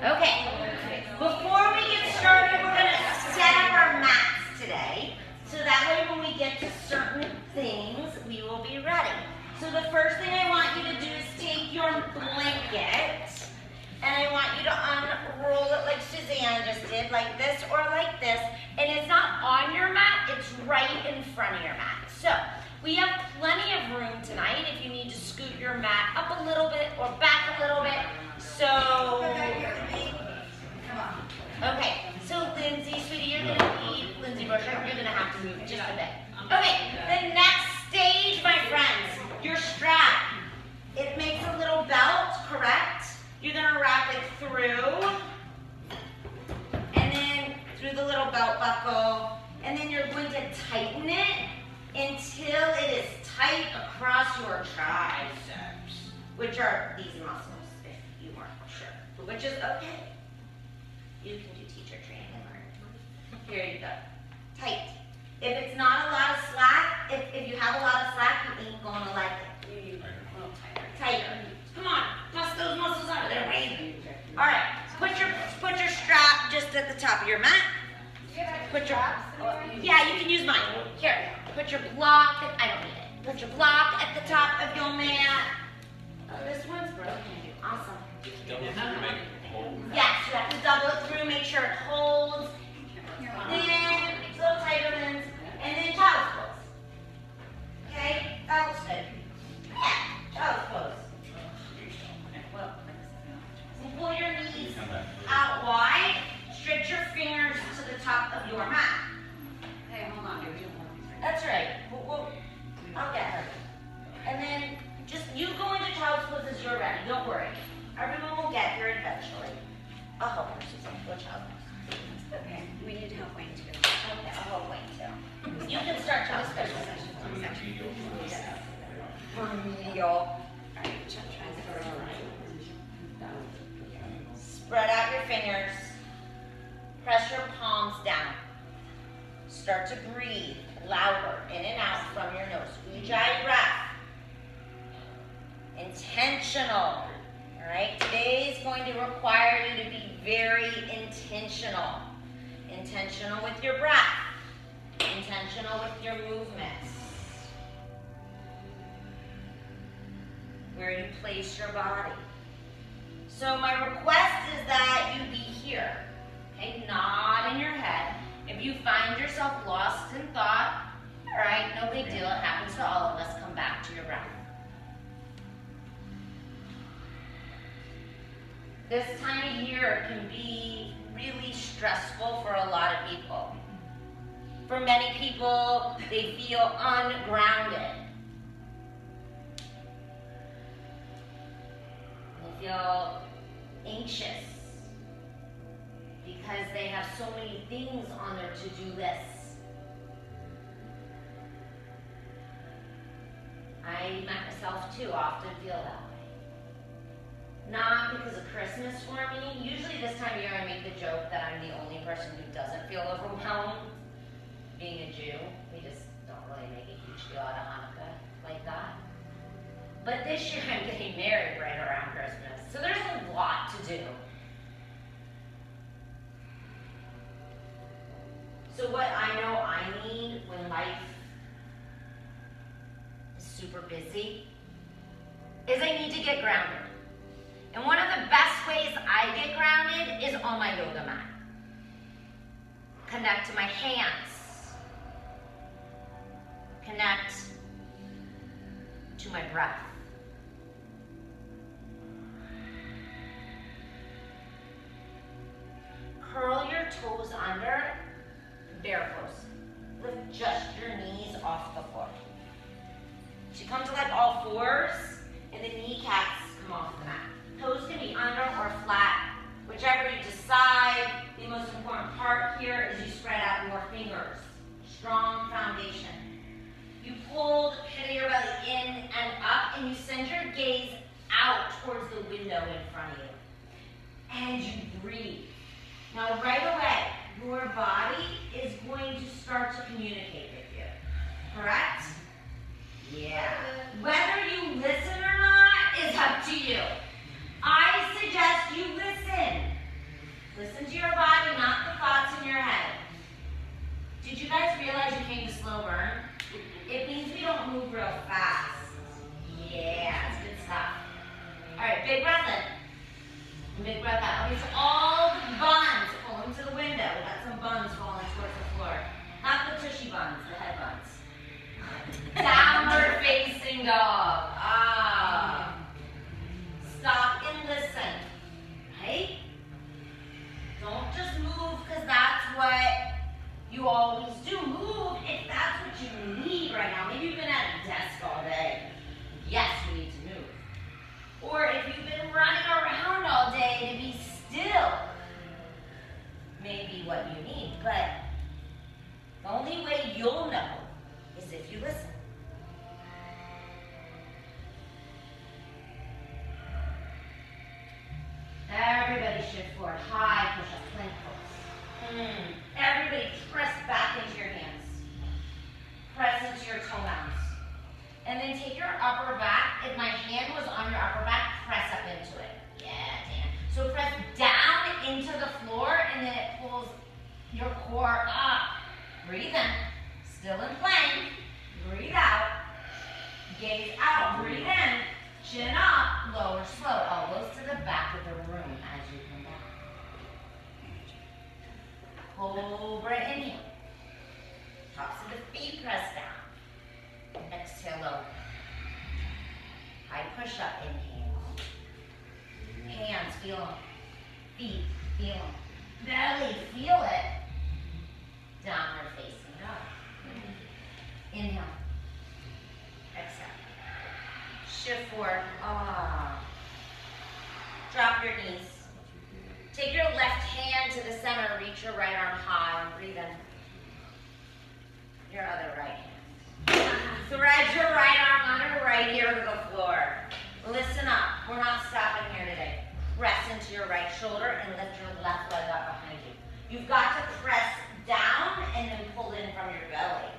Okay, before we get started, we're going to set up our mats today. So that way when we get to certain things, we will be ready. So the first thing I want you to do is take your blanket, and I want you to unroll it like Suzanne just did, like this or like this. And it's not on your mat, it's right in front of your mat. So we have plenty of room tonight if you need to scoot your mat up a little bit or back a little bit. So, okay, so Lindsay, sweetie, you're going to need, Lindsay Brochure, you're going to have to move just a bit. Okay, the next stage, my friends, your strap. It makes a little belt, correct? You're going to wrap it through, and then through the little belt buckle, and then you're going to tighten it until it is tight across your triceps, which are these muscles, if you weren't sure, which is okay. You can do teacher training and learn. Here you go. Tight. If it's not a lot of slack, if you have a lot of slack, you ain't going to like it. You need a little tighter. Come on, bust those muscles out of there, right? All right, put your strap just at the top of your mat. Put your, yeah, you can use mine. Here, put your block, I don't need it. Put your block at the top of your mat. Oh, this one's broken. Awesome. Double through, make it hold. Yes, you have to double it through, make sure it holds. Then, little tighter ends, and then child's pose. Okay, that looks good. Yeah, child's pose. And pull your knees out wide, stretch your fingers to the top of your mat. Hey, hold on. That's right. I'll get her. And then just you go into child's pose as you're ready. Don't worry. Everyone will get here eventually. I'll help her, Susan. Go child's pose. Okay, we need help Wayne too. Okay, I'll help Wayne too. You can start child's pose. Remedial. All right, try to go right. Spread out your fingers. Press your palms down. Start to breathe louder in and out from your nose. Ujjayi breath. Intentional. All right. Today is going to require you to be very intentional. Intentional with your breath. Intentional with your movements. Where you place your body. So my request is that you be here. Okay, not in your head. If you find yourself lost in thought, all right, no big deal. It happens to all of us. Come back to your breath. This time of year can be really stressful for a lot of people. For many people, they feel ungrounded. They feel anxious because they have so many things on their to-do lists. I myself too often feel that way. Not because of Christmas for me. Usually this time of year I make the joke that I'm the only person who doesn't feel overwhelmed. Being a Jew, we just don't really make a huge deal out of Hanukkah like that. But this year I'm getting married right around Christmas, so there's a lot to do. So what I know I need when life is super busy is I need to get grounded. And one of the best ways I get grounded is on my yoga mat. Connect to my hands. Connect to my breath. Curl your toes under, bear pose. Lift just your knees off the floor. So you come to like all fours, and the kneecaps come off the mat. Toes can be under or flat, whichever you decide. The most important part here is you spread out your fingers. Strong foundation. You pull the pit of your belly in and up, and you send your gaze out towards the window in front of you. And you breathe. Now right away, your body is going to start to communicate with you. Correct? Yeah. Whether you listen or not is up to you. I suggest you listen. Big breath out. Okay, so all the buns pull them to the window. We got some buns falling towards the floor. Not the tushy buns, the head buns. Downward facing dog. Stop and listen. Right? Don't just move because that's what you always do. Move if that's what you need right now. Maybe you've been at a desk all day. Yes, you need to move. Or if you've been running around all day to be still, maybe what you need. But the only way you'll know is if you listen. Everybody shift forward. High push-up, plank pose. Everybody press back into your hands. Press into your toenails. And then take your upper back. If my hand was on your upper back, press up into it. Yeah, Dan. So press down into the floor, and then it pulls your core up. Breathe in. Still in plank. Breathe out. Gaze out. Breathe in. Chin up. Lower slow. Elbows to the back of the room as you come back. Cobra inhale. Tops of the feet press down. Exhale low. High push up. Inhale. Hands feel them. Feet feel them. Belly feel it. Downward facing dog. Inhale. Exhale. Shift forward. Drop your knees. Take your left hand to the center. Reach your right arm high and breathe in. Your other right hand. Thread your right arm under right ear to the floor. Listen up. We're not stopping here today. Press into your right shoulder and lift your left leg up behind you. You've got to press down and then pull in from your belly.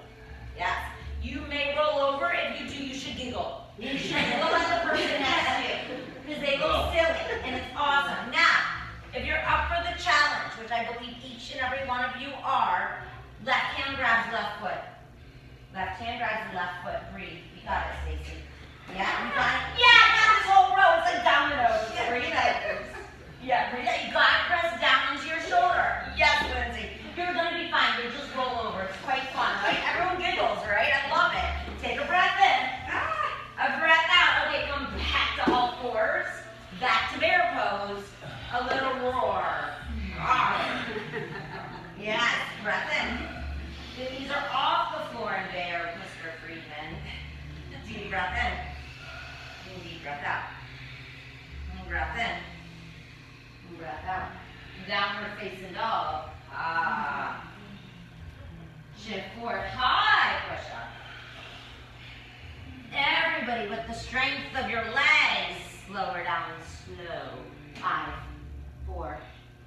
Yes. You may roll over. If you do, you should giggle. You should giggle at the person next to you because they look silly and it's awesome. Now, if you're up for the challenge, which I believe each and every one of you are, left hand grabs left foot. Left hand grabs the left foot. Breathe. You got it, Stacy. Yeah, you got it? Yeah, I got this whole row. It's like dominoes. Breathe out. Yeah, breathe out. You got to press down into your shoulder. Yes, Lindsay. You're going to be fine. You'll just roll over. It's quite fun, right? Everyone giggles, right? I love it. Take a breath in. A breath out. Okay, come back to all fours. Back to bear pose. A little roar. Yes, breath in. The knees are off the floor in bear, Mr. Friedman. Deep breath in. And deep breath out. And breath in. And breath out. Downward facing dog. Shift forward. High push up. Everybody with the strength of your legs. Lower down slow. 5, 4.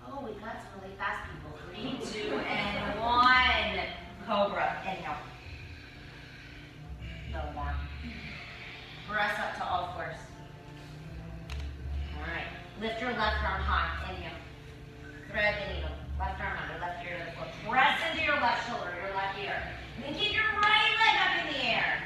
Oh, we got some really fast people. 3, 2, and 1. Cobra. Inhale. Low down. Press up to all fours. All right. Lift your left arm high. Inhale. Thread the needle. Left arm under, left ear to the floor. Press into your left shoulder, your left ear. And then keep your right leg up in the air.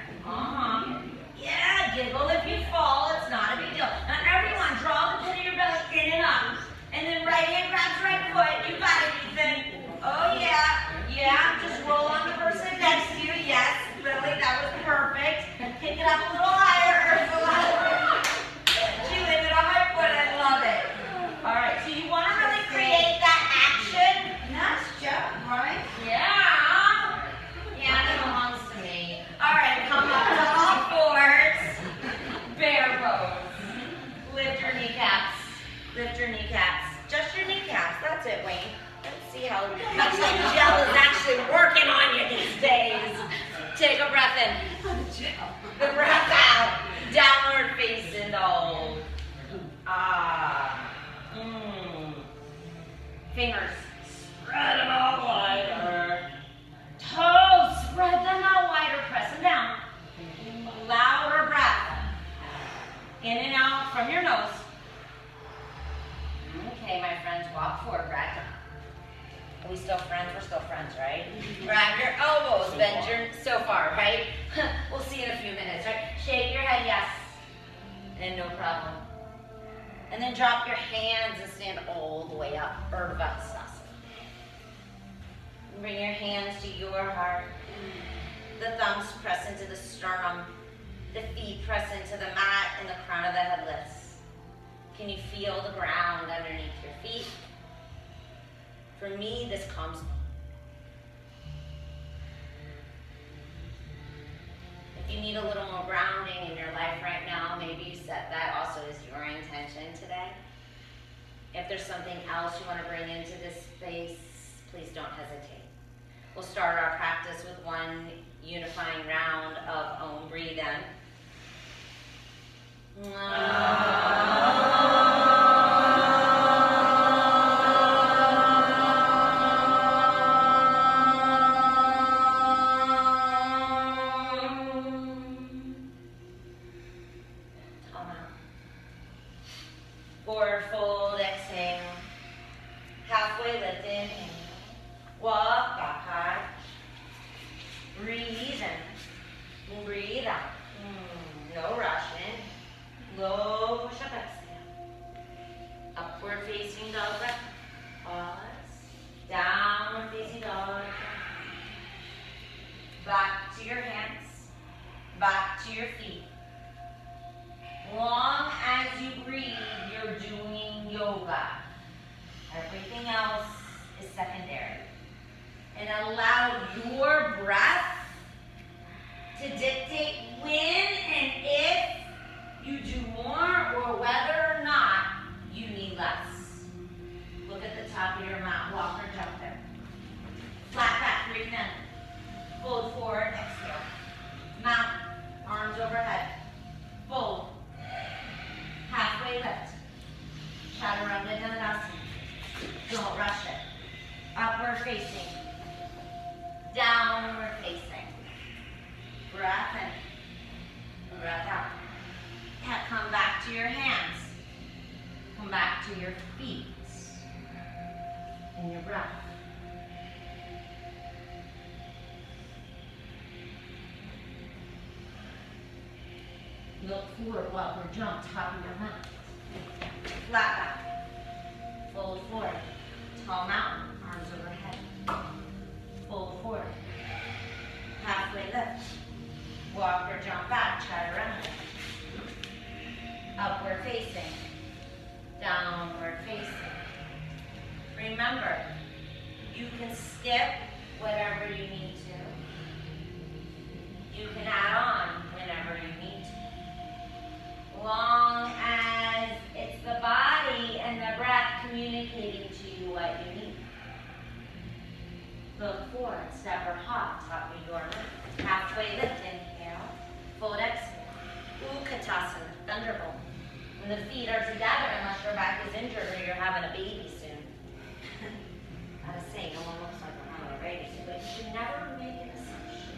Yeah, giggle if you fall. It's not a big deal. Now everyone, draw the pit of your belly in and up. And then right hand grabs right foot. You got it, Ethan. Oh, yeah. Yeah, just roll on the person next to you. Yes, Lily, that was perfect. Pick it up a little higher. She landed on my foot. I love it. All right, so you want to really create that action. Nice job, right? Yeah. Yeah, it belongs to me. All right, come up to all fours. Bear pose. Lift your kneecaps. Lift your kneecaps. Just your kneecaps. That's it, Wayne. Let's see how much the gel is actually working on you these days. Take a breath in. The breath out. Downward facing dog. Fingers. Spread them out wider. Toes. Spread them out wider. Press them down. Louder breath. In and out from your nose. Okay, my friends, walk forward. Grab them. Are we still friends? We're still friends, right? Grab your elbows, bend your, so far, right? We'll see in a few minutes, right? Shake your head, yes. And no problem. And then drop your hands and stand all the way up, Urdhva. Bring your hands to your heart. The thumbs press into the sternum. The feet press into the mat and the crown of the head lifts. Can you feel the ground underneath your feet? For me, this calms me. If you need a little more grounding in your life right now, maybe you set that also as your intention today. If there's something else you want to bring into this space, please don't hesitate. We'll start our practice with one unifying round of Om. Breathe in. Forward fold, exhale. Halfway lift, inhale. Walk back high. Breathe in. Breathe out. No rushing. Low push up, exhale. Upward facing dog breath. Pause. Downward facing dog. Back to your hands. Back to your feet. Long as you breathe, you're doing yoga. Everything else is secondary. And allow your breath to dictate when and if you do more or whether or not you need less. Look at the top of your mat, walk or jump there. Flat back, breathe in. Fold forward, exhale. Mount, arms overhead. Fold. Halfway lift. Chaturanga Dandasana. Don't rush it. Upward facing. Downward facing. Breath in. Breath out. Now come back to your hands. Come back to your feet. And your breath. Look forward, walk or jump, top of your mat. Flat back. Fold forward. Tall mountain, arms overhead. Fold forward. Halfway lift. Walk or jump back, chaturanga. Upward facing. Downward facing. Remember, you can skip whatever you need to. You can add on whenever you need to. Long as it's the body and the breath communicating to you what you need. Look forward, step or hop, top of your mat. Halfway lift, inhale. Fold, exhale. Utkatasana, thunderbolt. When the feet are together, unless your back is injured or you're having a baby soon. Gotta say, no one looks like they're having a baby soon, but you should never make an assumption.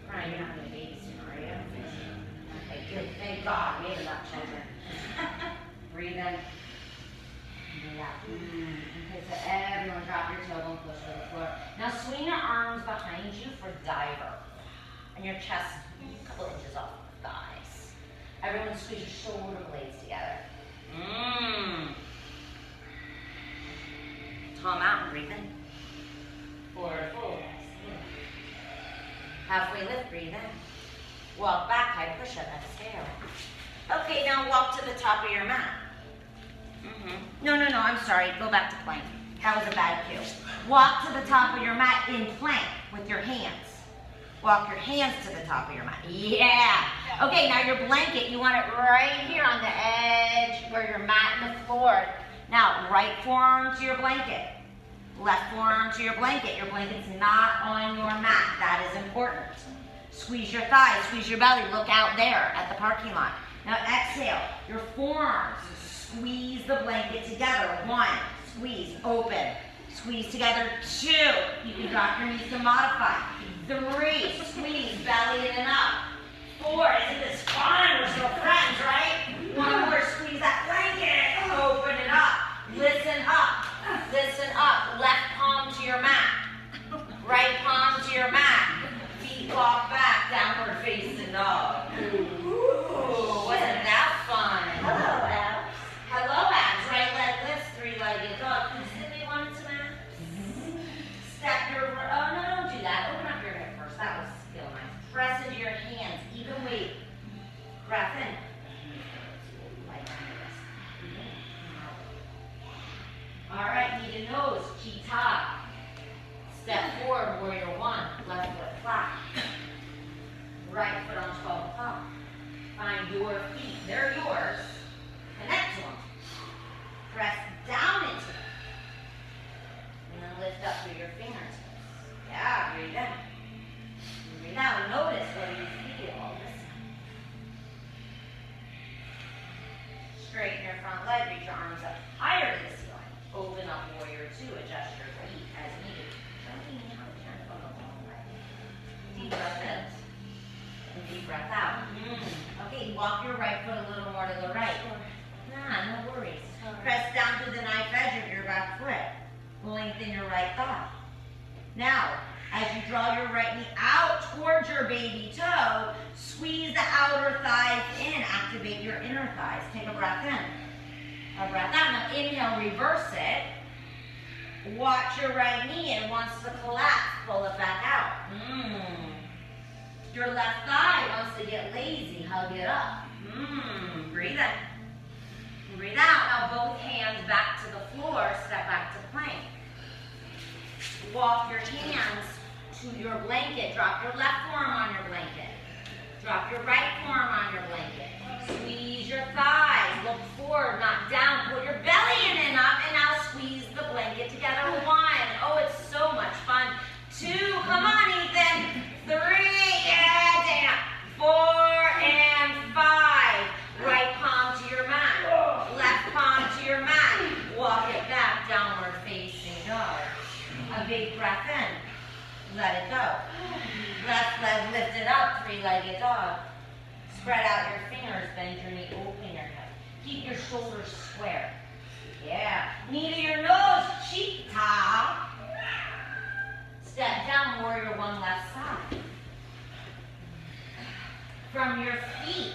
Brian, you're not having a baby soon, are you? Okay, good. Thank God we have enough children. Breathe in. Breathe out. Okay, so everyone drop your tailbone close to the floor. Now swing your arms behind you for diver. And your chest a couple inches off the thighs. Everyone squeeze your shoulder blades together. Tall mountain, breathe in. Forward fold. Halfway lift, breathe in. Walk back, high push-up, exhale. Okay, now walk to the top of your mat. No, I'm sorry. Go back to plank. That was a bad cue. Walk to the top of your mat in plank with your hands. Walk your hands to the top of your mat. Yeah. Okay, now your blanket, you want it right here on the edge where your mat and the floor. Now, right forearm to your blanket. Left forearm to your blanket. Your blanket's not on your mat. That is important. Squeeze your thighs, squeeze your belly. Look out there at the parking lot. Now exhale, your forearms. Squeeze the blanket together. 1, squeeze, open. Squeeze together. 2, you can drop your knees to modify. 3, squeeze, belly in and up. 4, isn't this fun? We're still friends, right? 1 more, squeeze that blanket. Open it up. Listen up. Listen up. Left palm to your mat. Right palm to your mat. Feet walk back, downward facing dog. Ooh, wasn't that fun? Hello, knee to nose, cheetah. Step forward, warrior one, left foot flat. Right foot on 12 o'clock. Find your feet, they're yours. Connect to them. Press down into them. And then lift up through your fingertips. Yeah, breathe in. Breathe out. Notice what you feel. Listen. Straighten your front leg, reach your arms up higher to the ceiling. Open up warrior two, adjust your feet as needed. Deep breath in. And deep breath out. Okay, walk your right foot a little more to the right. Nah, no worries. Press down to the knife edge of your back foot. Lengthen your right thigh. Now, as you draw your right knee out towards your baby toe, squeeze the outer thighs in. Activate your inner thighs. Take a breath in. A breath out. Now inhale, reverse it. Watch your right knee. It wants to collapse. Pull it back out. Your left thigh wants to get lazy. Hug it up. Breathe in. Breathe out. Now both hands back to the floor. Step back to plank. Walk your hands to your blanket. Drop your left forearm on your blanket. Drop your right forearm on your blanket. Squeeze your thighs. Look forward, not down. Put your belly in and up. And now squeeze the blanket together. 1. Oh, it's so much fun. 2. Come on, Ethan. 3. Yeah, Dana. 4 and 5. Right palm to your mat. Left palm to your mat. Walk it back. Downward facing dog. A big breath in. Let it go. Left leg lifted up, 3-legged dog. Spread out your fingers, bend your knee, open your hip. Keep your shoulders square. Yeah. Knee to your nose, cheetah. Step down, warrior one, left side. From your feet,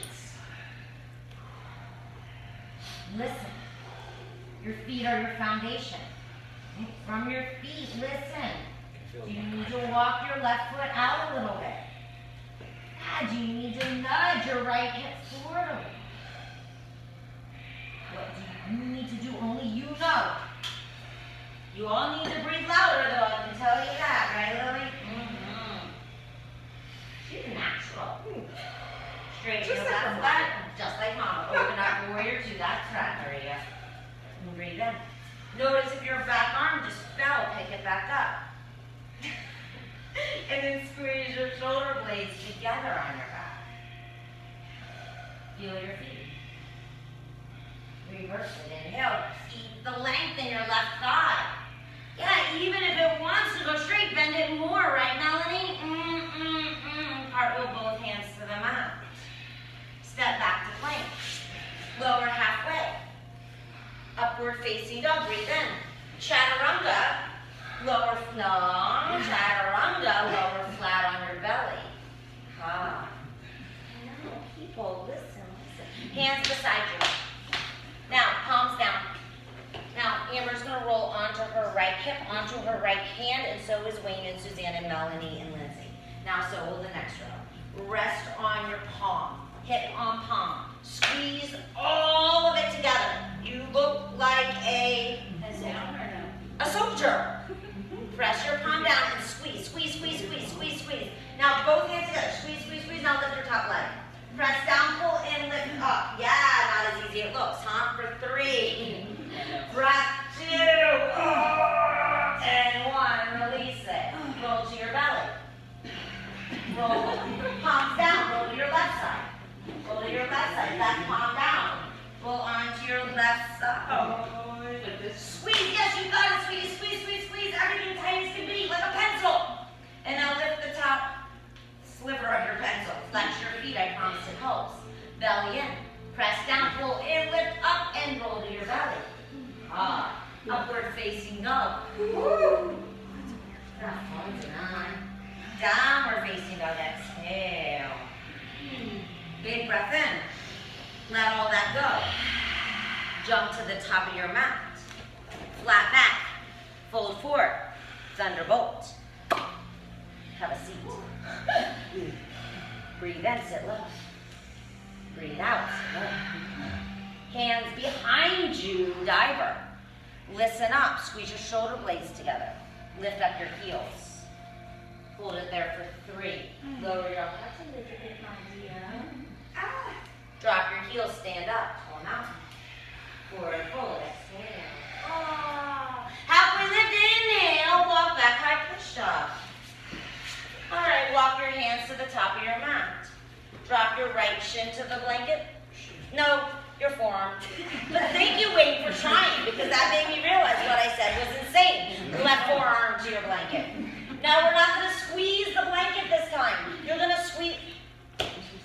listen. Your feet are your foundation. From your feet, listen. Do you need to walk your left foot out a little bit? Do you need to nudge your right hip forward a little? What do you need to do? Only you know. You all need to breathe louder, though. I can tell you that, right, Lily? She's natural. Straighten your left leg, just like Mama. Open up warrior two. That's right, Maria. And breathe in. Notice if your back arm just fell, pick it back up. And then squeeze your shoulder blades together on your back. Feel your feet. Reverse it. Inhale. Keep the length in your left thigh. Yeah, even if it wants to go straight, bend it more, right, Melanie? Cartwheel both hands to the mat. Step back to plank. Lower halfway. Upward facing dog. Breathe in. Chaturanga. Lower long. Chaturanga. Lower flat on your belly. No, people, listen. Hands beside you. Now, palms down. Now, Amber's going to roll onto her right hip, onto her right hand, and so is Wayne and Suzanne and Melanie and Lindsay. Now, so will the next row. Rest on your palm. Hip on palm. Squeeze all of it together. You look like a soldier. Press your palm down and squeeze, squeeze, squeeze, squeeze, squeeze, squeeze. Now both hands together. Squeeze, squeeze, squeeze. Now lift your top leg. Press down, pull in, lift up. Yeah, not as easy as it looks, huh? For 3. Breath 2. And 1. Release it. Roll to your belly. Roll. Palms down. Roll to your left side. Roll to your left side. Left palm down. Roll onto your left side. Squeeze. Yes, you got it. Squeeze, squeeze, squeeze, squeeze. Everything tight as can be, like a pencil. And now lift the top sliver of your pencil. Flex your feet. I promise it helps. Belly in. Press down, pull in, lift up, and roll to your belly. Upward facing dog. Woo. Downward facing dog. Exhale. Big breath in. Let all that go. Jump to the top of your mat. Flat back. Fold forward. Thunderbolt. Have a seat. Breathe in, sit low. Breathe out, sit low. Hands behind you, diver. Listen up. Squeeze your shoulder blades together. Lift up your heels. Hold it there for 3. Lower your arms and lift your big palms down. Drop your heels. Stand up. Pull them out. Forward fold. Exhale. Halfway lift. Inhale. Walk back. High push up. All right. Walk your hands to the top of your mat. Drop your right shin to the blanket. No, your forearm. But thank you, Wayne, for trying, because that made me realize what I said was insane. Left forearm to your blanket. Now we're not going to squeeze the blanket this time. You're going to squeeze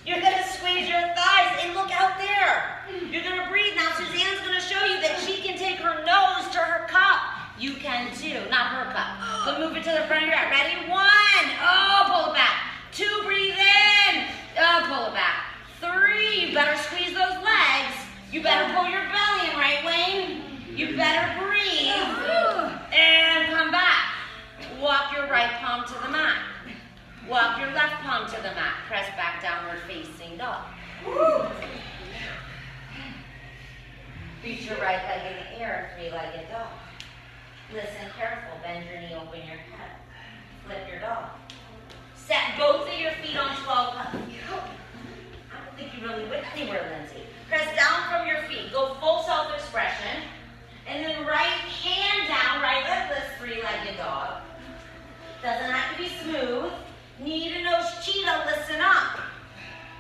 your thighs, and look out there. You're going to breathe. Now Suzanne's going to show you that she can take her nose to her cup. You can too, not her cup. So move it to the front of your head. Ready? 1. Oh, pull it back. 2, breathe in. Oh, pull it back. 3, you better squeeze those legs. You better pull your belly in, right, Wayne? You better breathe. And come back. Walk your right palm to the mat. Walk your left palm to the mat. Press back, downward facing dog. Reach your right leg in the air, 3-legged dog. Listen careful. Bend your knee, open your head. Flip your dog. Set both of your feet on 12 I don't think you really went anywhere, Lindsay. Press down from your feet. Go full self-expression. And then right hand down, right leg lifts, 3-legged dog. Doesn't have to be smooth. Knee to nose cheetah, listen up.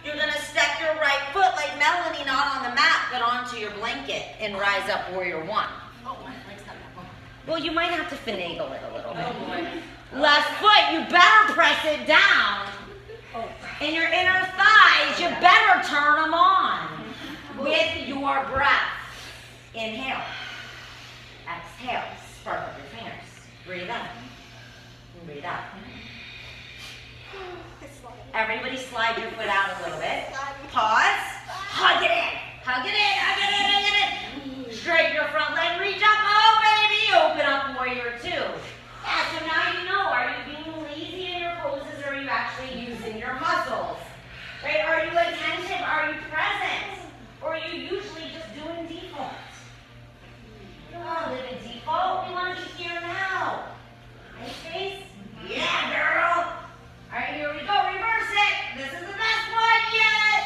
You're going to step your right foot like Melanie, not on the mat, but onto your blanket and rise up warrior 1. Oh, my leg's not that long. Well, you might have to finagle it a little bit. Left foot, you better press it down. And your inner thighs, you better turn them on with your breath. Inhale. Exhale. Spark up your fingers. Breathe in. And breathe out. Everybody slide your foot out a little bit. Pause. Hug it in. Hug it in. Hug it in. Hug it in. Straighten your front leg. Reach up. Oh, baby. Open up warrior 2. Yeah, so now you know, are you being lazy in your poses or are you actually using your muscles? Right? Are you attentive? Are you present? Or are you usually just doing default? We don't want to live in default. We want to be here now. Nice face? Yeah, girl. All right, here we go. Reverse it. This is the best one yet.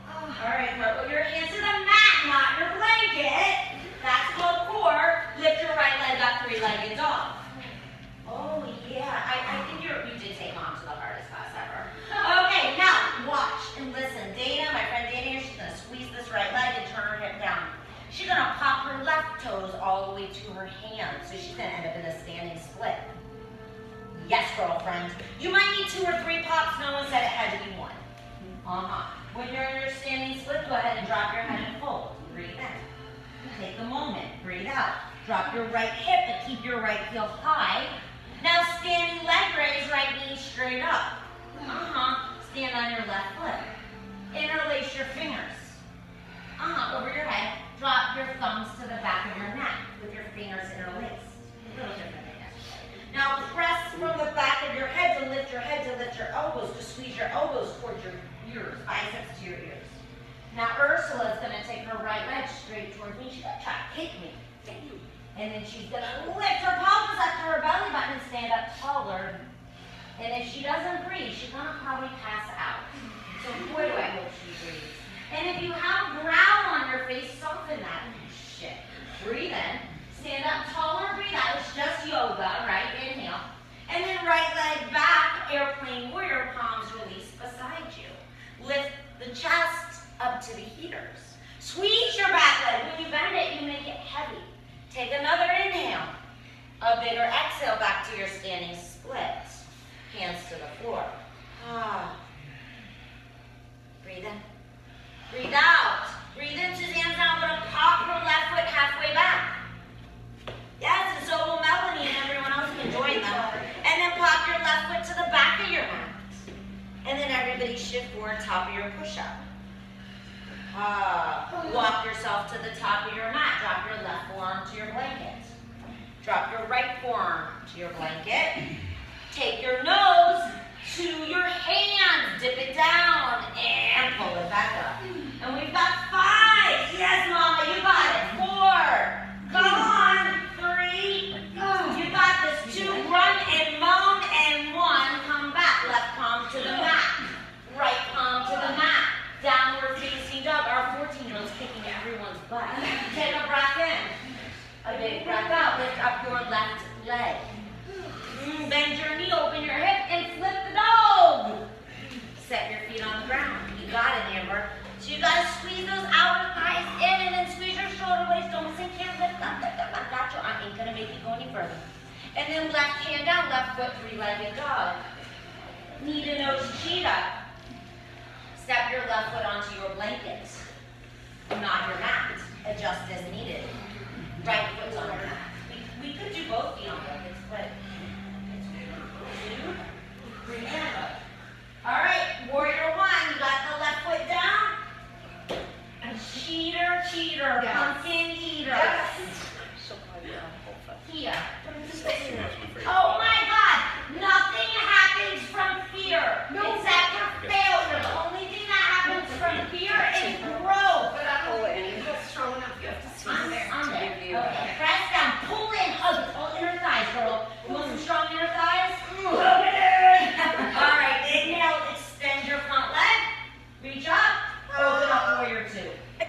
All right, put your hands to the mat, not your blanket. That's called core. Lift your right leg up, 3-legged dog. Oh, yeah. I think you did take Mom to the hardest class ever. Okay, now watch and listen. Dana, my friend Dana here, she's going to squeeze this right leg and turn her hip down. She's going to pop her left toes all the way to her hands. So she's going to end up in a standing split. Yes, girlfriend. You might need 2 or 3 pops. No one said it had to be 1. When you're in your standing split, go ahead and drop your head and fold. Breathe in. Take a moment. Breathe out. Drop your right hip, but keep your right heel high. Now standing leg raise, right knee straight up. Stand on your left foot. Interlace your fingers. Over your head. Drop your thumbs to the back of your neck with your fingers interlaced. A little different than yesterday. Now press from the back of your head to lift your elbows, to squeeze your elbows towards your ears, biceps to your ears. Now Ursula's going to take her right leg straight towards me. She's going to try to kick me. And then she's going to lift her pelvis up to her belly button and stand up taller. And if she doesn't breathe, she's going to probably pass out. So boy, do I hope she breathes. And if you have growl on your face, soften that shit. Breathe in. Stand up taller, breathe out. It's just yoga, right? Inhale. And then right leg back, airplane warrior, palms released beside you. Lift the chest up to the heaters. Squeeze your back leg. When you bend it, you make it heavy. Take another inhale. A bigger exhale back to your standing split. Hands to the floor. Breathe in. Breathe out. Breathe in. Suzanne's now going to pop her left foot halfway back. Yes, and so will Melanie and everyone else can join them. And then pop your left foot to the back of your mat. And then everybody shift forward, top of your push-up. Walk yourself to the top of your mat. Drop your left forearm to your blanket. Drop your right forearm to your blanket. Take your nose to your hands. Dip it down and pull it back up. And we've got 5. Yes, Mama, you got it. 4. Come on. big breath out. Lift up your left leg. Bend your knee, open your hip, and flip the dog. Set your feet on the ground. You got it, Amber. So you got to squeeze those outer thighs in and then squeeze your shoulder blades. Don't sink your lift up, lift up, lift up. I ain't going to make you go any further. And then left hand down, left foot, three-legged dog. Knee to nose cheetah. Step your left foot onto your blanket, not your mat. Adjust as needed. Right foot's on your mat. We could do both feet on blankets, but it's 2, 3, and up. All right, warrior 1, you got the left foot down. Cheater, cheater, yes. Pumpkin eater. Yes. Here. Oh my God, nothing happens from fear. No. Except for failure. The only thing that happens from fear is growth. But I don't know any strong enough. You have to stand there. Okay, press down, pull in, hug, all inner thighs, girl. You want some strong inner thighs? All right, inhale, extend your front leg. Reach up, open up warrior 2.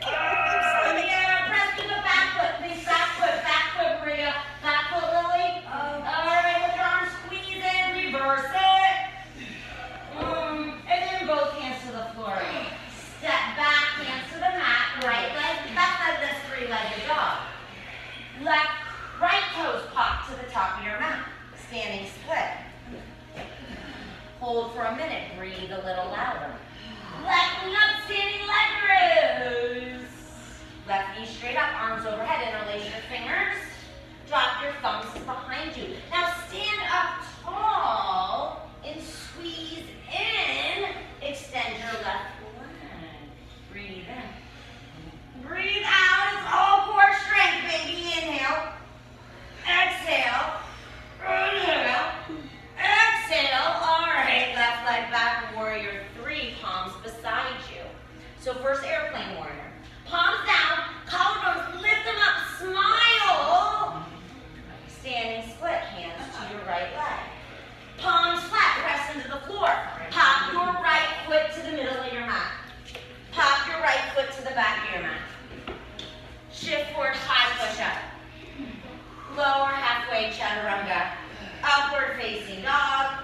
Yeah, press through the back foot, please. Back foot, Maria. Back foot, Lily. All right, with your arms squeeze in, reverse it. And then both hands to the floor. Step back, hands to the mat. Right leg, left leg, this three-legged dog. Right toes pop to the top of your mat. Standing split. Hold for a minute. Breathe a little louder. Left knee up, standing leg raise. Left knee straight up, arms overhead. Interlace your fingers. Drop your thumbs behind you. Now stand up tall and squeeze in. Extend your left leg. Breathe in. Breathe out. It's all core strength, baby. Inhale. Exhale. Inhale. Exhale. All right. Left leg back. Warrior 3. Palms beside you. So first airplane warrior. Palms down. Collarbones. Lift them up. Smile. Standing split. Hands to your right leg. Palms flat. Press into the floor. Pop your right foot to the middle of your mat. Pop your right foot to the back of your mat. Shift forward, high push-up. Lower halfway chaturanga. Upward facing dog.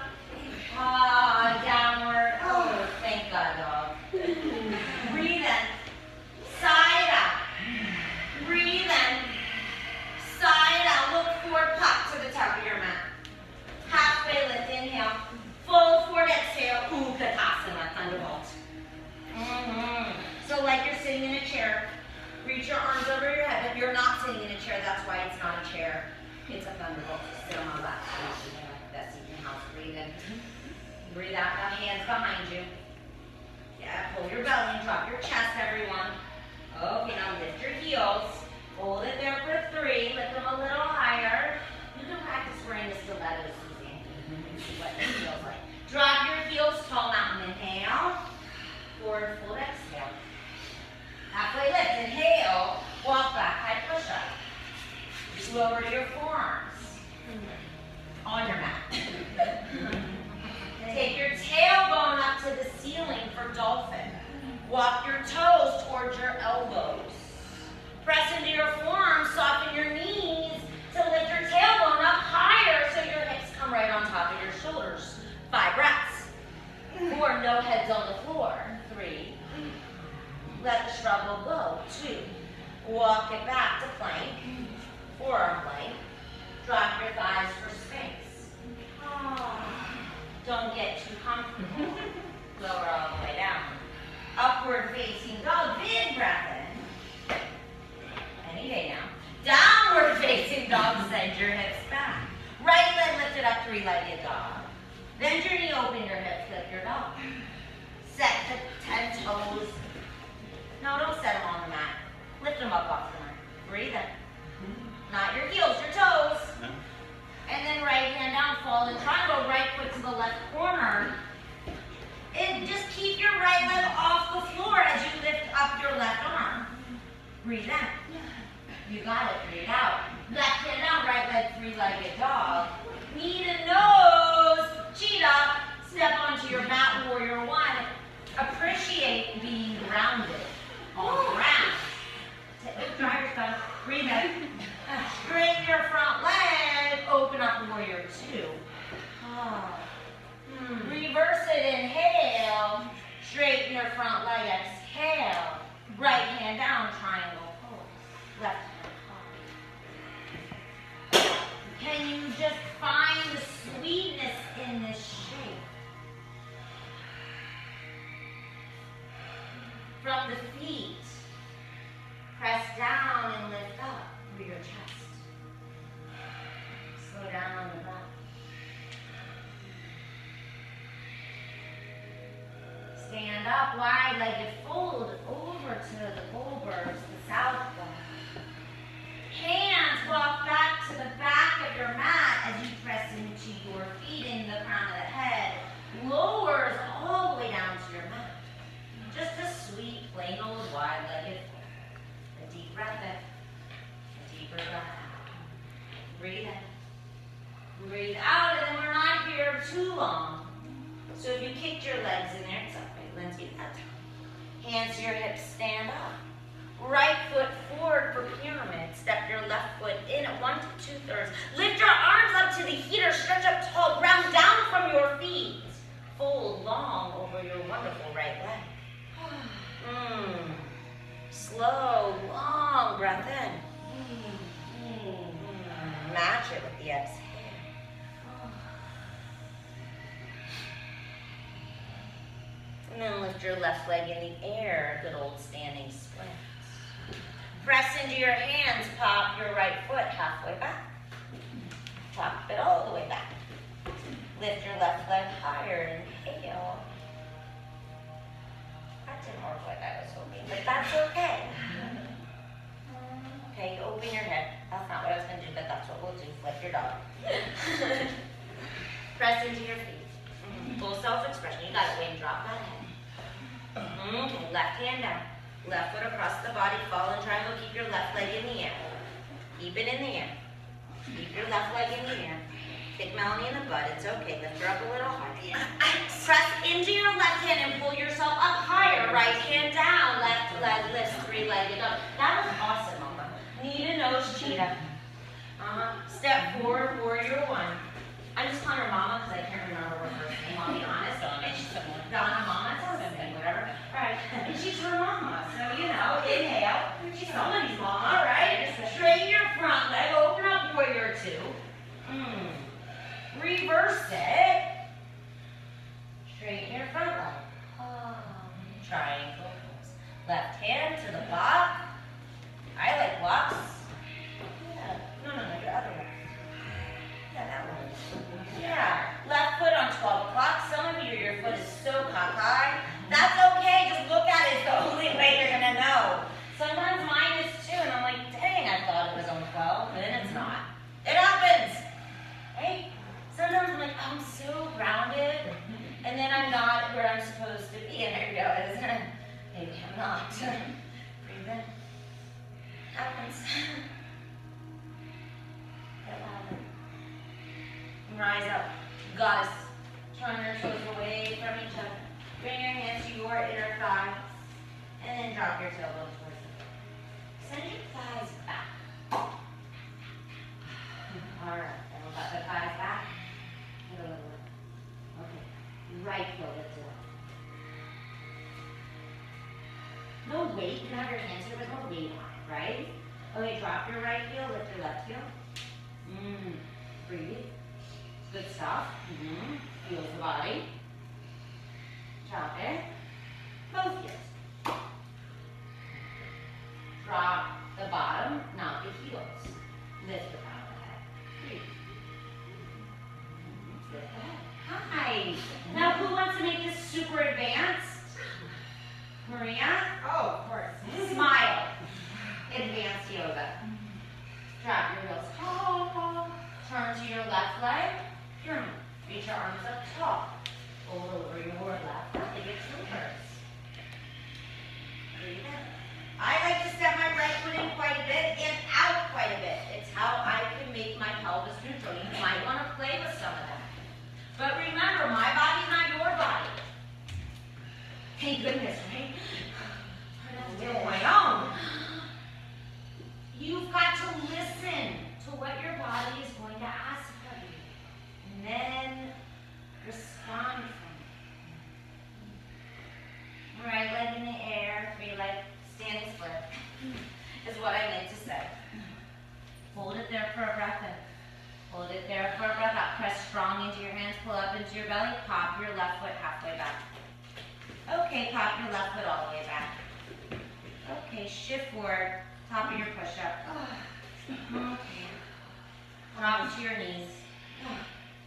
Downward. Oh, thank God, dog. Breathe in. Side out. Breathe in. Side out. Look forward, pop to the top of your mat. Halfway lift, inhale. Fold forward, exhale. Utkatasana, thunderbolt. So like you're sitting in a chair. Reach your arms over your head. If you're not sitting in a chair, that's why it's not a chair. It's a thunderbolt. Sit on my lap. That's in house. Breathe in. Breathe out. Now hands behind you. Yeah, pull your belly and drop your chest, everyone. Okay, now lift your heels. Hold it there for 3. Lift them a little higher. You can practice wearing the stilettos, Susie. See what it feels like. Drop your heels, tall mountain. Inhale. Forward fold, exhale. Halfway lift, inhale, walk back, high push-up. Lower your forearms on your mat. Take your tailbone up to the ceiling for dolphin. Walk your toes towards your elbows. Press into your forearms, soften your knees to lift your tailbone up higher so your hips come right on top of your shoulders. 5 breaths. 4, no heads on the floor. 3. Let the struggle go. 2. Walk it back to plank. Forearm plank. Drop your thighs for Sphinx. Don't get too comfortable. Lower all the way down. Upward facing dog. Big breath in. Any day now. Downward facing dog. Send your hips back. Right leg lifted up, 3-legged dog. Bend your knee, open your hips, flip your dog. Set the 10 toes. No, don't set them on the mat. Lift them up off the mat. Breathe in. Not your heels, your toes. No. And then right hand down, fall in triangle, right foot to the left corner. And just keep your right leg off the floor as you lift up your left arm. Breathe in. You got it, breathe out. Left hand down, right leg, 3-legged dog. Knee to nose, cheetah. Step onto your mat, warrior 1. Appreciate being grounded on the ground. Dry your spine. Breathe in. Straighten your front leg. Open up warrior two. Reverse it. Inhale. Straighten your front leg. Exhale. Right hand down. Triangle pose. Left hand up. Can you just find the sweetness in this shape? From the feet, press down and lift up through your chest. Slow down on the breath. Stand up, wide-legged fold over to the Goldbergs, the southpaw. Hands walk back to the back of your mat as you press into your feet in the crown of the head. Lowers all the way down to your mat. Just a sweet, plain old wide-legged fold. A deep breath in. A deeper breath out. Breathe in. Breathe out, and then we're not here too long. So if you kicked your legs in there, it's okay. Lindsay, that's fine. Hands to your hips, stand up. Right foot forward for pyramid. Step your left foot in at 1 to 2/3. Lift your arms up to the heater. Stretch up tall. Ground down from your feet. Fold long over your wonderful right leg. Slow, long breath in. Match it with the exhale. And then lift your left leg in the air. Good old standing split. Press into your hands. Pop your right foot halfway back. Pop it all the way back. Lift your left leg higher. Inhale. That didn't work like I was hoping, but that's okay. Okay, you open your head. That's not what I was going to do, but that's what we'll do. Flip your dog. Press into your feet. Full self-expression. You got it. Wing drop that head. Okay, left hand down. Left foot across the body. Fall in triangle. Keep your left leg in the air. Keep it in the air. Keep your left leg in the air. Kick Melanie in the butt. It's okay. Lift her up a little higher. Press into your left hand and pull yourself up higher. Right hand down. Left leg lifts. Three-legged up. That was awesome, Mama. Knee to nose cheetah. Step forward, warrior one. I'm just calling her Mama because I can't remember her first name. I'll be honest. And she's Donna, Mama, something, whatever. Right. And she's her Mama. So, you know, inhale. She's somebody's Mama. All right. Straighten your front leg. Open up warrior two. Reverse it. Straighten your front leg. Triangle pose. Left hand to the block. I like blocks. Yeah. No, your other one. Yeah, that one. Yeah. Left foot on 12 o'clock. Some of you, your foot is so cockeyed. That's okay. Just look at it. It's the only way you're going to know. Sometimes mine is too, and I'm like, dang, I thought it was on 12, and it's not. It happens. Hey? Sometimes I'm like, oh, I'm so grounded, and then I'm not where I'm supposed to be, and there you go, isn't it? Maybe I'm not. Breathe in. Happens. Get louder. Rise up. Goddess. Turn your toes away from each other. Bring your hands to your inner thighs, and then drop your tailbone towards the floor. Send your thighs back. All right, then we'll let the thighs back. Okay, right heel lifted up. No weight, you can have your hands here, but no weight on it, right? Okay, drop your right heel, lift your left heel. Breathe. Good stuff. Feel the body. Drop it. Both heels. Drop the bottom, not the heels. Lift the crown of the head. Breathe. Lift the head. Hi. Now, who wants to make this super advanced? Maria? Oh, of course. Smile. Advanced yoga. Drop your heels tall. Turn to your left leg. Pyramid. Reach your arms up tall. Fold over your left leg. It's reverse. Breathe in. I like to step my right foot in quite a bit and out quite a bit. It's how I can make my pelvis neutral. You might want to play with some of that. But remember, my body's not your body. Thank goodness, right? I don't do my own. You've got it there for a breath in. Hold it there for a breath out. Press strong into your hands, pull up into your belly, pop your left foot halfway back. Okay, pop your left foot all the way back. Okay, shift forward, top of your push-up. Okay. Drop to your knees.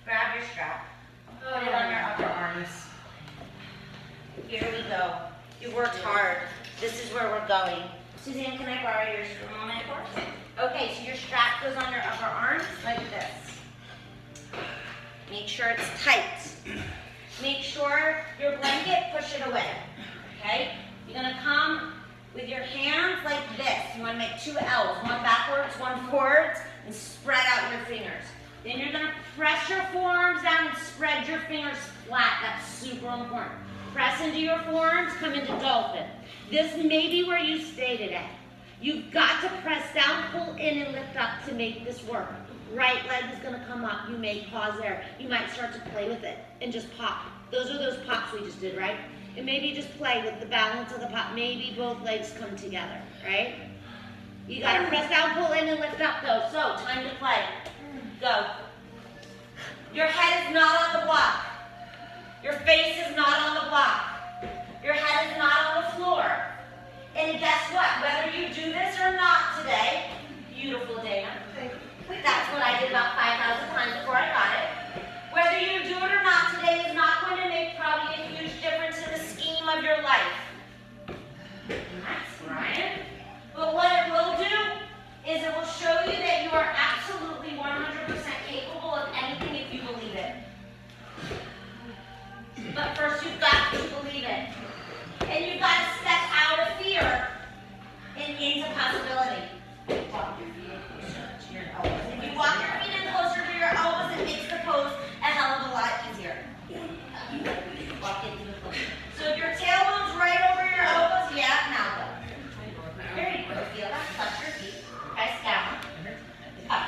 Grab your strap. Put it on your upper arms. Here we go. You worked hard. This is where we're going. Suzanne, can I borrow yours for a moment? Of course. Okay, so your strap goes on your upper arms like this. Make sure it's tight. Make sure your blanket, push it away. Okay? You're going to come with your hands like this. You want to make 2 L's, one backwards, one forwards, and spread out your fingers. Then you're going to press your forearms down and spread your fingers flat. That's super important. Press into your forearms, come into dolphin. This may be where you stay today. You've got to press down, pull in, and lift up to make this work. Right leg is going to come up. You may pause there. You might start to play with it and just pop. Those are those pops we just did, right? And maybe just play with the balance of the pop. Maybe both legs come together, right? You got to press down, pull in, and lift up, though. So, time to play. Go. Your head is not on the block. Your face is not on the block. Your head is not on the floor. And guess what? Whether you do this or not today, beautiful, Dana. That's what I did about 5,000 times before I got it. Whether you do it or not today is not going to make probably a huge difference in the scheme of your life. Nice, Ryan. But what it will do is it will show you that you are absolutely 100% capable of anything if you believe it. But first you've got to believe it. And you've got to step out of fear and into possibility. Walk your feet in closer to your elbows. If you walk your feet in closer to your elbows, it makes the pose a hell of a lot easier. Walk into the pose. So if your tailbone's right over your elbows, yeah, now go. Very good. Feel that. Touch your feet. Press down. Up.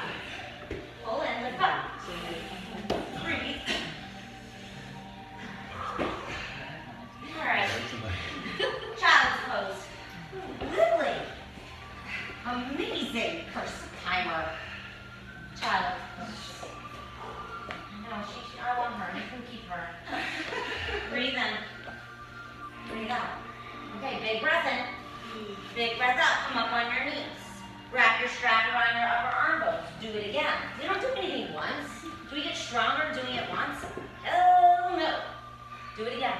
Pull in. Lift up. Breathe. All right. Child's pose. Lily. Amazing first timer. Child's pose. No, I want her. You can keep her. Breathe in. Breathe out. Okay, big breath in. Big breath out. Come up on your knees. Wrap your strap around your upper arm bones. Do it again. We don't do anything once. Do we get stronger doing it once? Hell no. Do it again.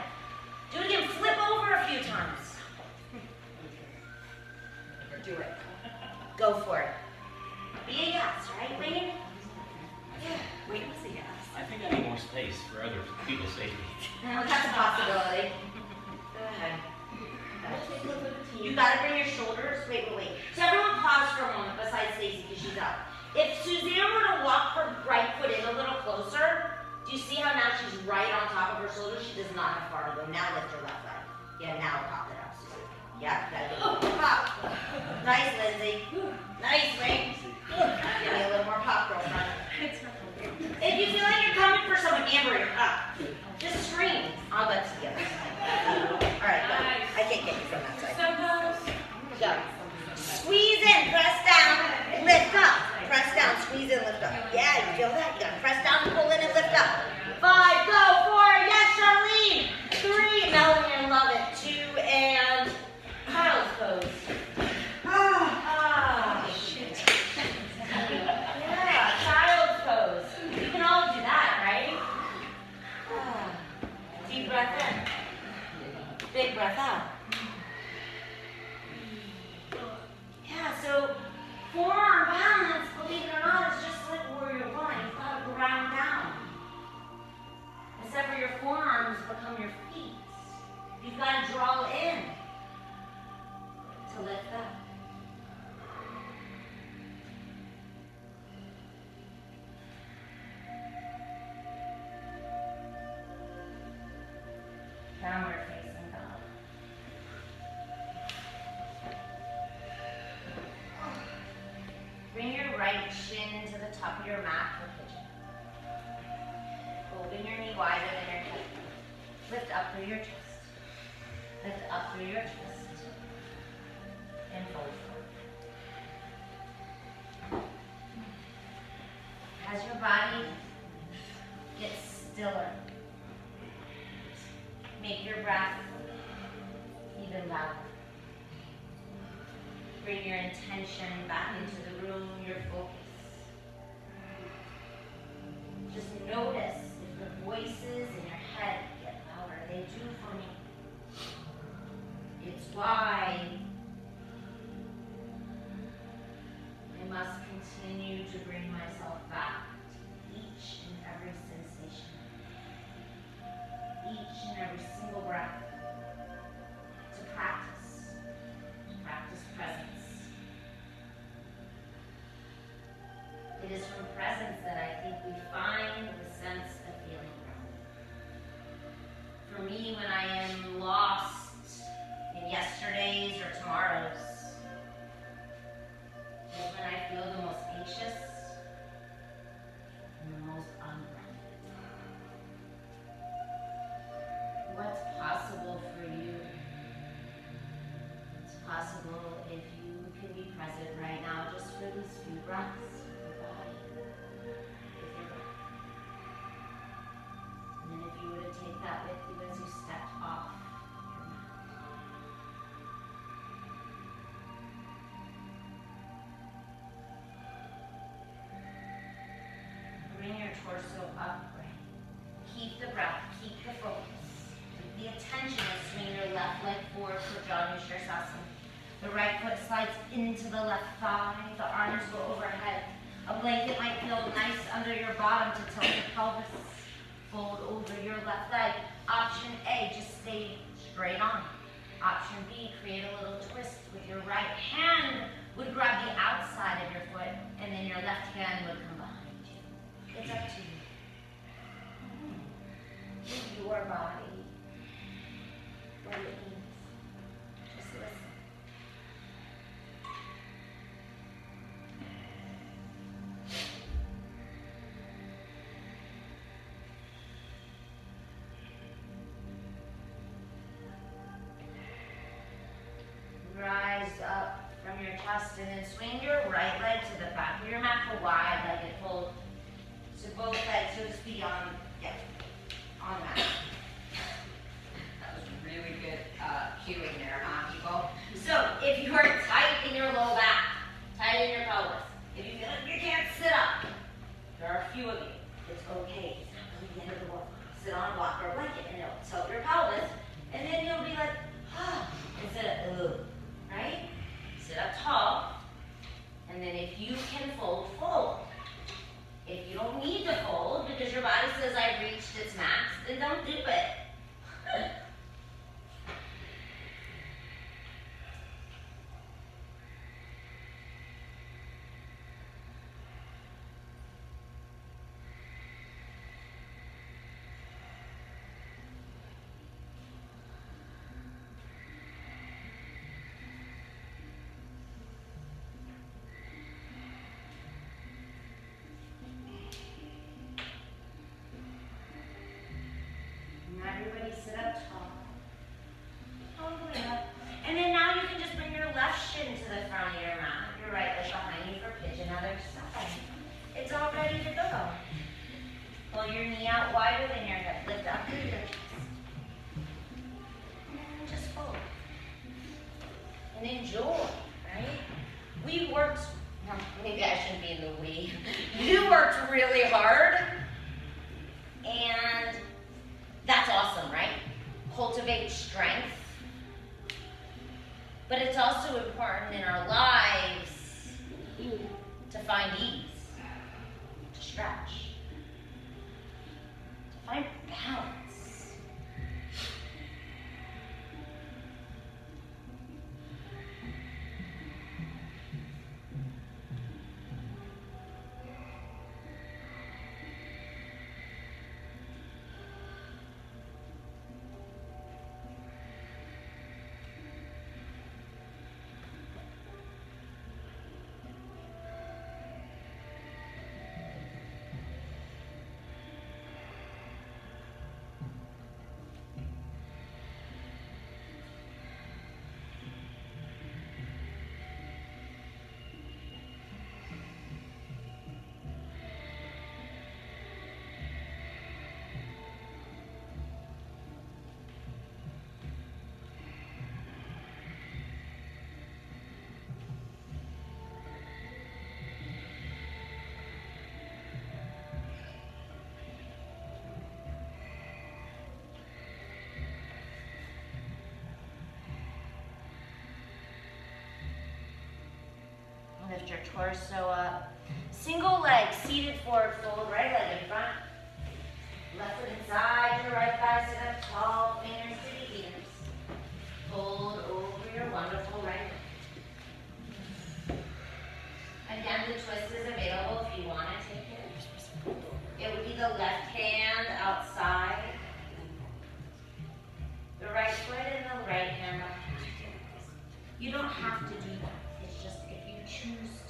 Do it again. Flip over a few times. Do it. Go for it. Be a yes, right, Wayne? Yeah. Wayne was a yes. I think I need more space for other people's safety. No, that's a possibility. Go ahead. You gotta bring your shoulders. Wait. So everyone pause for a moment besides Stacy because she's up. If Suzanne were to walk her right foot in a little closer, do you see how now she's right on top of her shoulder? She does not have far to go. Now lift her left leg. Yeah, now pop it up, Suzanne. Yep, gotta go. Pop. Nice, Lindsay. Nice, Wayne. Give me a little more pop, girlfriend. If you feel like you're coming for someone, Amber, you're up. Just scream. I'll let you get it. All right, go. I can't get you from that side. Go. Squeeze in, press down, lift up. Press down, squeeze in, lift up. Yeah, you feel that? You gotta press down, pull in, and lift up. 5, go, 4, yes, Charlene. 3, Melanie, I love it. 2, and child's pose. Shit. Yeah, child's pose. You can all do that, right? Deep breath in. Big breath out. Yeah, so forearm balance, believe it or not, is just like warrior one. You've got to ground down. Except for your forearms become your feet. You've got to draw in to lift up. Downward facing dog. Bring your right shin to the top of your mat for pigeon. Open your knee wider than your hip. Lift up through your chest. Lift up through your chest. And fold forward. body get stiller. Make your breath even louder. Bring your intention back into the room, your focus. Just notice if the voices in your head get louder. They do for me. It's why I must continue to bring myself back to each and every sensation, each and every single breath, to practice presence. It is from presence that I think we find the sense of feeling grounded. For me, when I am lost in yesterdays or tomorrows, is when I feel the most anxious and the most ungrounded. What's possible for you? It's possible if you can be present right now just for these few breaths with your body, with your breath. And then if you were to take that with you as you stepped off your mat. Bring your torso upright. Keep the breath, keep the focus. Keep the attention as swing your left leg forward for Janushirasana. The right foot slides into the left thigh. The arms go overhead. A blanket might feel nice under your bottom to tilt the pelvis. Fold over your left leg. Option A, just stay straight on. Option B, create a little twist with your right hand would grab the outside of your foot, and then your left hand would come behind you. It's up to you. Give your body what it needs. Just listen. Rise up from your chest and then swing your right leg to the back of your mat for wide-legged fold. So both legs so just be on the mat. That was really good cueing there, huh, people? So if you are tight in your low back, tight in your pelvis, if you feel like you can't sit up, there are a few of you. It's okay. It's not really the end of the world. Sit on a block or a blanket and it'll tilt your pelvis, and then you'll be like, instead of ugh. Right? Sit up tall, and then if you can fold, fold. If you don't need to fold because your body says I've reached its max, then don't do it. Everybody sit up tall. All the way up. And then now you can just bring your left shin to the front of your mat. Your right leg behind you for pigeon other side. It's all ready to go. Pull your knee out wider than your hip. Lift up through your chest. And just fold. And enjoy, right? We worked, well, maybe I shouldn't be in the we. You worked really hard. And that's awesome, right? Cultivate strength. But it's also important in our lives to find ease, to stretch, to find balance. Lift your torso up. Single leg, seated forward fold, right leg in front. Left foot inside your right thigh, sit up tall, fingers to the ears. Fold over your wonderful right leg. Again, the twist is available if you want to take it. It would be the left hand outside. The right foot and the right hand behind. You don't have to do that. It's just if you choose to.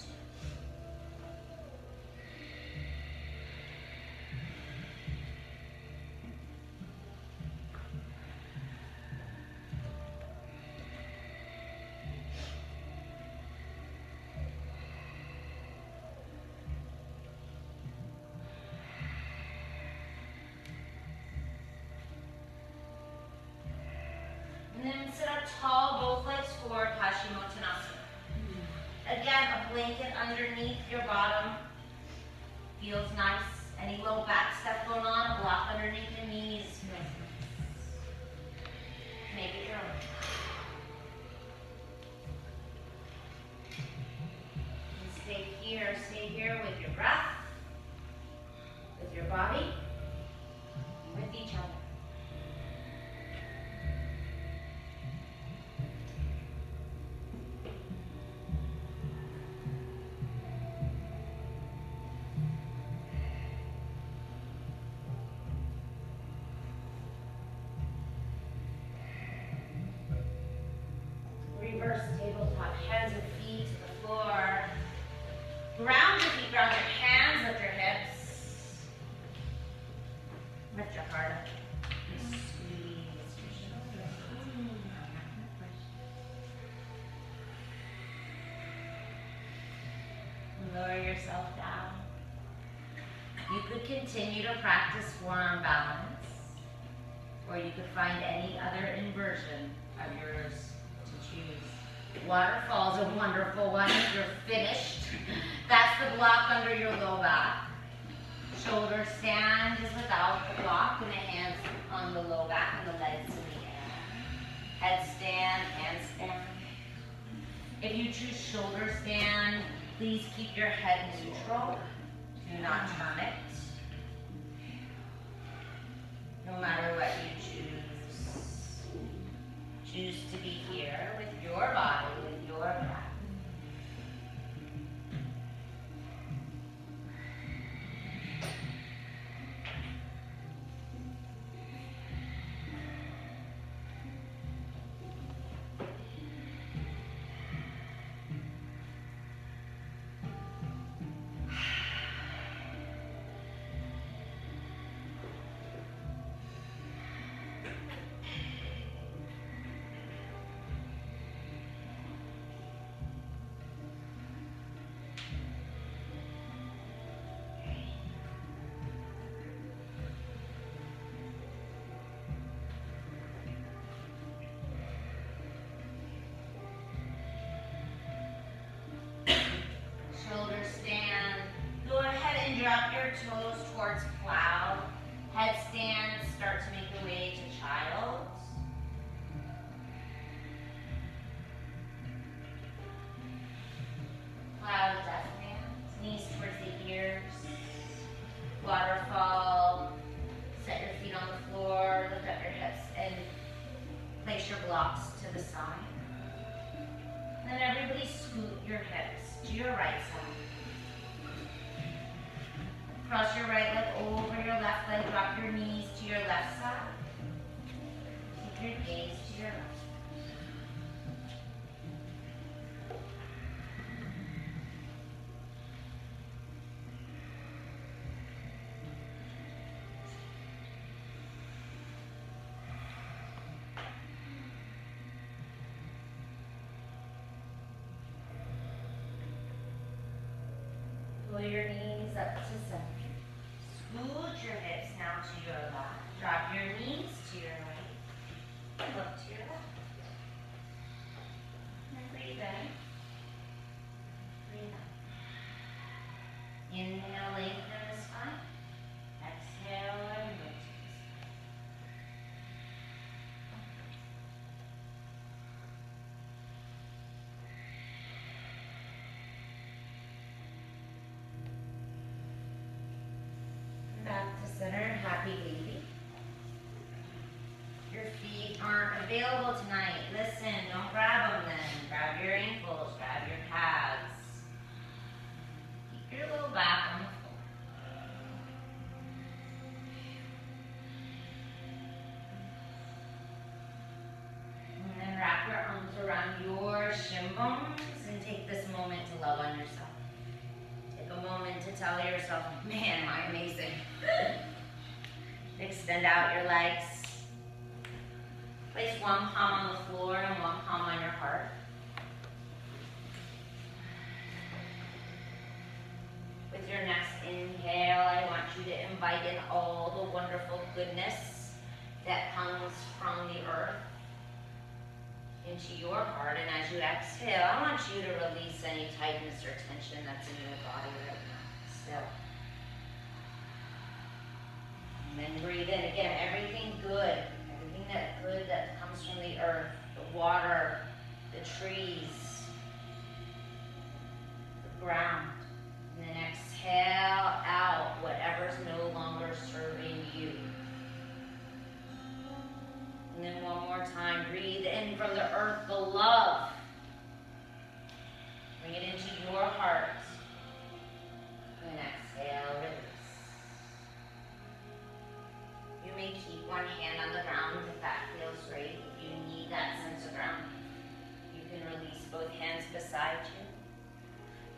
And then sit up tall, both legs forward, Paschimottanasana. Again, a blanket underneath your bottom. Feels nice. Any low back stuff going on, a block underneath your knees. Make it your own. And stay here with your breath, with your body, with each other. Reverse tabletop, hands and feet to the floor. Ground your feet, ground your hands, lift your hips. Lift your heart up. Squeeze your shoulders. Lower yourself down. You could continue to practice forearm balance, or you could find any other inversion of yours to choose. Waterfall's a wonderful one if you're finished. That's the block under your low back. Shoulder stand is without the block, and the hands on the low back and the legs in the air. Headstand, handstand. If you choose shoulder stand, please keep your head neutral. Do not turn it. No matter what you choose. Choose to be here with your body, with your breath. Shoulder stand. Go ahead and drop your toes towards cloud. Headstand, start to make your way to child. Cloud death hands, knees towards the ears. Waterfall. Set your feet on the floor, lift up your hips, and place your blocks to the side. Then everybody scoot your hips to your right side. Cross your right leg over your left leg, drop your knees to your left side. Keep your gaze to your left. Pull your knees up to center. Scoot your hips now to your left. Drop your knees to your right. Look to your left. And breathe in. Breathe out. Inhale, lengthen the spine. Exhale and lift. available tonight. Listen, don't grab them then. Grab your ankles, grab your calves. Keep your low back on the floor. And then wrap your arms around your shin bones and take this moment to love on yourself. Take a moment to tell yourself, man, am I amazing. Extend out your legs. Place one palm on the floor and one palm on your heart. With your next inhale, I want you to invite in all the wonderful goodness that comes from the earth into your heart. And as you exhale, I want you to release any tightness or tension that's in your body right now. Still. And then breathe in again, everything good. Everything that good that comes from the earth, the water, the trees, the ground. And then exhale out whatever's no longer serving you. And then one more time, breathe in from the earth the love. Bring it into your heart. And exhale, release. You may keep one hand on the ground if that feels great. If you need that sense of grounding, you can release both hands beside you.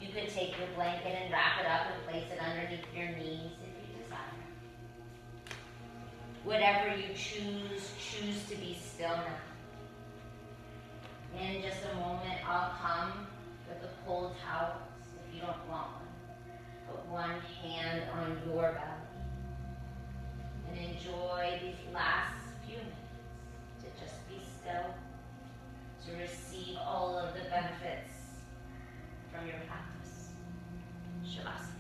You could take your blanket and wrap it up and place it underneath your knees if you desire. Whatever you choose, choose to be still now. In just a moment, I'll come with the cold towels if you don't want one. Put one hand on your belly. And enjoy these last few minutes to just be still, to receive all of the benefits from your practice. Shavasana.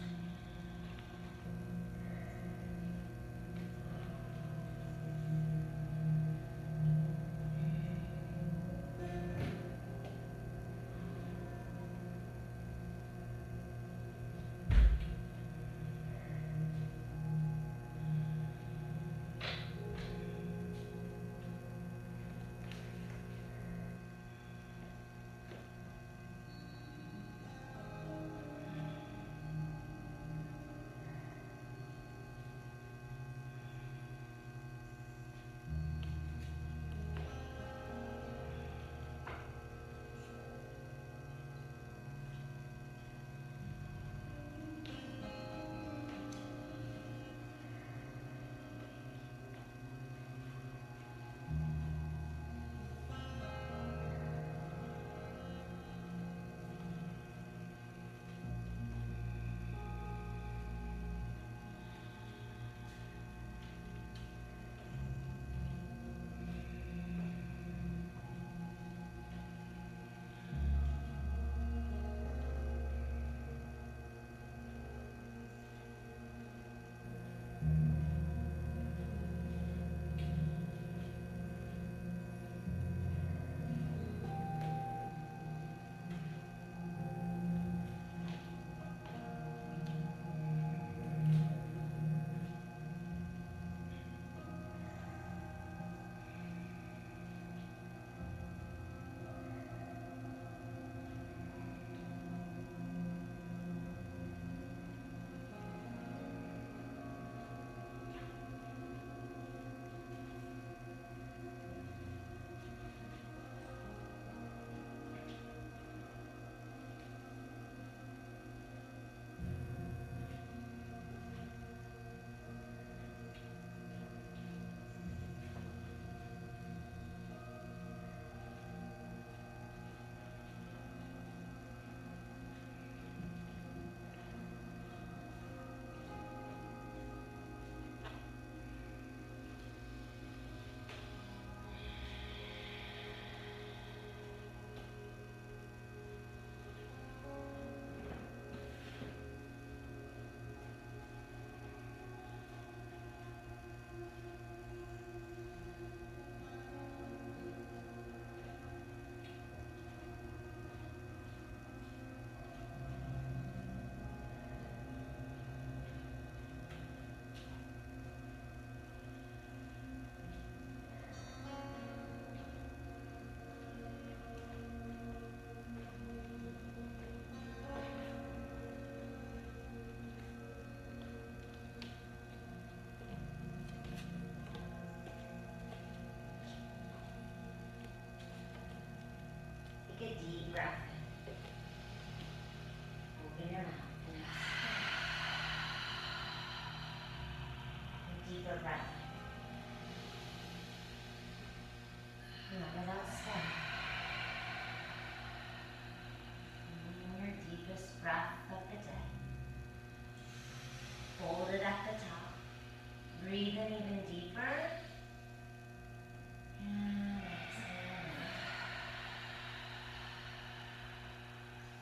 deeper breath. Remember that step. Your deepest breath of the day. Hold it at the top. Breathe in even deeper. And exhale.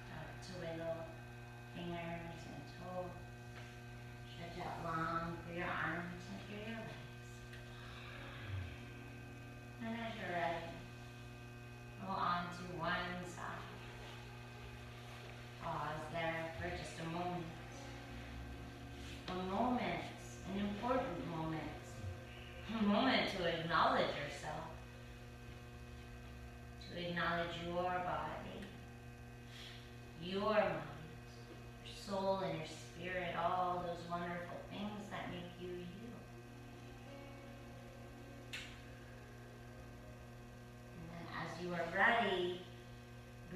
Start to wiggle fingers and toes. Stretch out long through your arms and through your legs. And as you're ready, go on to one side. Pause there for just a moment. A moment, an important moment. A moment to acknowledge yourself. To acknowledge your body, your mind, your soul and your spirit, all those wonderful things that make you you. And then as you are ready,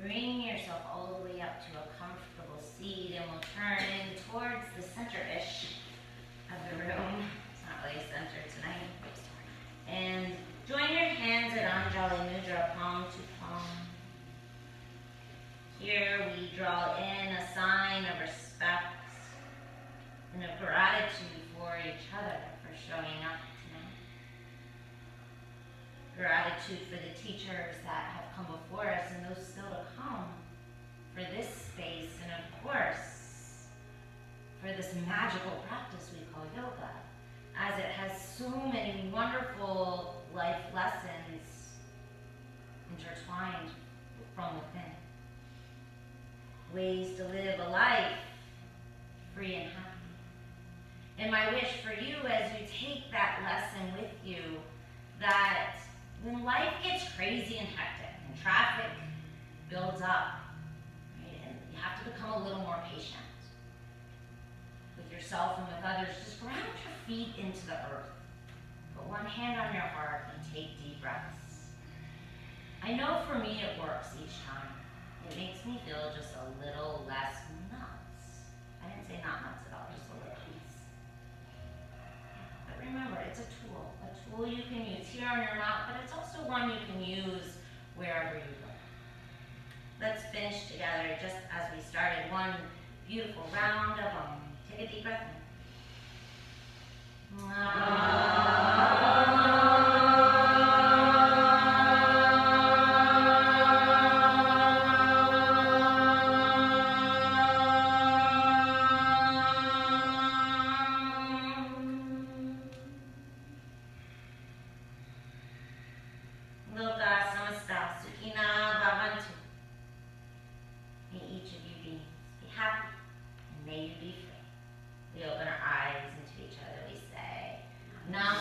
bring yourself all the way up to a comfortable seat, and we'll turn in towards the center-ish of the room. It's not really centered tonight. And join your hands at Anjali Mudra, palm to palm. Here we draw in a sign of respect and of gratitude for each other for showing up tonight. Gratitude for the teachers that have come before us and those still to come, for this space, and of course, for this magical practice we call yoga, as it has so many wonderful life lessons intertwined from within. Ways to live a life free and happy. And my wish for you as you take that lesson with you, that when life gets crazy and hectic and traffic builds up, right, and you have to become a little more patient with yourself and with others, just ground your feet into the earth. Put one hand on your heart and take deep breaths. I know for me it works each time. It makes me feel just a little less nuts. I didn't say not nuts at all, just a little peace. But remember, it's a tool you can use here on your mat, but it's also one you can use wherever you go. Let's finish together just as we started. One beautiful round of them. Take a deep breath in. May each of you be happy, and may you be free. We open our eyes into each other, we say, Namaste.